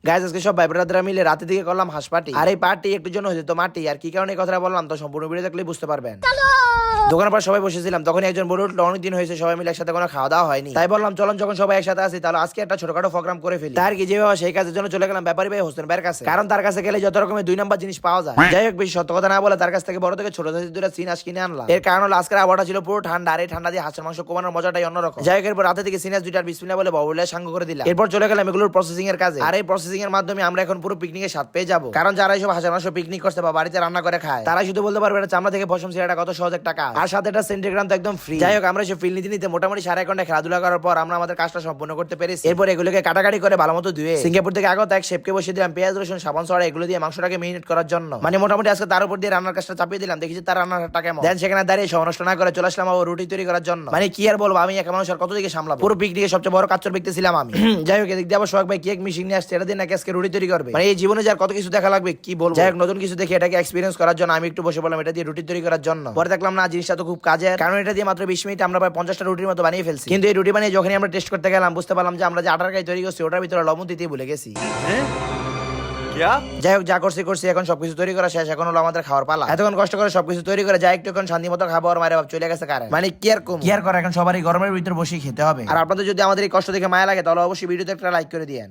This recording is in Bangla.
গাইস আজকে সব ভাই ব্রাদাররা মিলে রাতে দিকে করলাম হাঁস পার্টি। আর এই পার্টি একটু জন্য হয়েছে তো মাটি। আর কি কারণে এই কথাটা বললাম তো সম্পূর্ণ ভিডিও দেখলে বুঝতে পারবেন। দোকানের পর সবাই বসেছিলাম, তখন একজন বলে উঠলো অনেক দিন হয়েছে সবাই মিলে একসাথে কোনো খাওয়া দাওয়া হয়নি। তাই বললাম চলুন যখন সবাই একসাথে আসি তাহলে আজকে একটা ছোটখাটো প্রোগ্রাম করে ফেলি। তার কি যেভাবে সেই কাজের জন্য চলে গেলাম ব্যাপারী ভাই হোসেন ভাইয়ের কাছে, কারণ তার কাছে গেলে যত রকমের 2 নম্বর জিনিস পাওয়া যায়। যাই হোক বেশি সত্য কথা না বলে তার কাছ থেকে বড় থেকে ছোট সাইজের 2টা সিনাস কিনে আনলাম। এর কারণ হলো আজকের আবহাওয়াটা ছিল পুরো ঠান্ডা, আর এই ঠান্ডা দিয়ে হাঁসের মাংস কোমানোর মজাটাই অন্যরকম। যাই হোক এরপর রাতে থেকে সিনাস 2টার বিসমিল্লাহ বলে বাবুলে সাঙ্গ করে দিলাম। এরপর চলে গেলাম এগুলোর প্রসেসিং এর কাজে। আর এই প্রসেসিং এর মাধ্যমে আমরা এখন পুরো পিকনিকের স্বাদ পেয়ে যাবো। কারণ যারা এইসব হাঁসের মাংস পিকনিক করতে বা বাড়িতে রান্না করে খায় তারা শুধু বলতে পারবে এটা চামড়া থেকে পশম ছিঁড়াটা কত সহজ একটা কাজ, আর সাথে এটা সেন্টিগ্রাম তো একদম ফ্রি। যাই হোক আমরা এসব ফিল নিতে মোটামুটি 1.5 ঘন্টা খেলাধুলা করার পর আমরা আমাদের কাজটা সম্পূর্ণ করতে পেরেছি। এরপর এগুলোকে কাটাকাটি করে ভালো মতো ধুয়ে সিঙ্গাপুর থেকে আগত এক শেফকে বসিয়ে দিলাম পেঁয়াজ রসুন সাবান ছড়া এগুলো দিয়ে মাংসটাকে মেরিনেট করার জন্য। মানে মোটামুটি আজকে তার উপর দিয়ে রান্নার কাজটা চাপিয়ে দিলাম, দেখি যে তার রান্নাটা কেমন। দেন সেখানে দাঁড়িয়ে সময় নষ্ট না করে চলে আসলাম আবার রুটি তৈরি করার জন্য। মানে কি আর বলবো, আমি একা মানুষ আর কত দিকে সামলাবো, পুরো পিকনিকে সবচেয়ে বড় কাচ্চর ব্যক্তি ছিলাম আমি। যাই হোক এদিক দিয়ে আবার সোহাগ ভাই কেক মিশিং নিয়ে আসছে, এটা দিয়ে নাকি আজকে রুটি তৈরি করবে। মানে এই জীবনে যার কত কিছু দেখা লাগবে কি বলবো। যাই হোক নতুন কিছু দেখে এটাকে এক্সপিরিয়েন্স করার জন্য আমি একটু বসে বললাম এটা দিয়ে রুটি তৈরি করার জন্য। পরে দেখলাম না জিনিসটা তো খুব কাজের, কারণ এটা দিয়ে মাত্র 20 মিনিট আমরা প্রায় 50টা রুটির মতো বানিয়ে ফেলছি। কিন্তু এই রুটি বানিয়ে যখনই আমরা টেস্ট করতে গেলাম বুঝতে পারলাম যে আমরা যে আটার গায়ে তৈরি করছি ওটার ভিতরে লবণ দিতে ভুলে গেছি। যাই হোক যা করছি এখন সবকিছু তৈরি করা শেষ, এখন হলো আমাদের খাওয়ার পালা। এতক্ষণ কষ্ট করে সবকিছু তৈরি করে যাই একটু এখন শান্তি মতো খাবো, আর মায়ের বাপ চলে গেছে কারেন্ট। মানে কি আর করে এখন সবারই গরমের ভিতরে বসে খেতে হবে। আর আপনাদের যদি আমাদের এই কষ্ট দেখে মায়া লাগে তাহলে অবশ্যই ভিডিওতে একটা লাইক করে দিয়েন।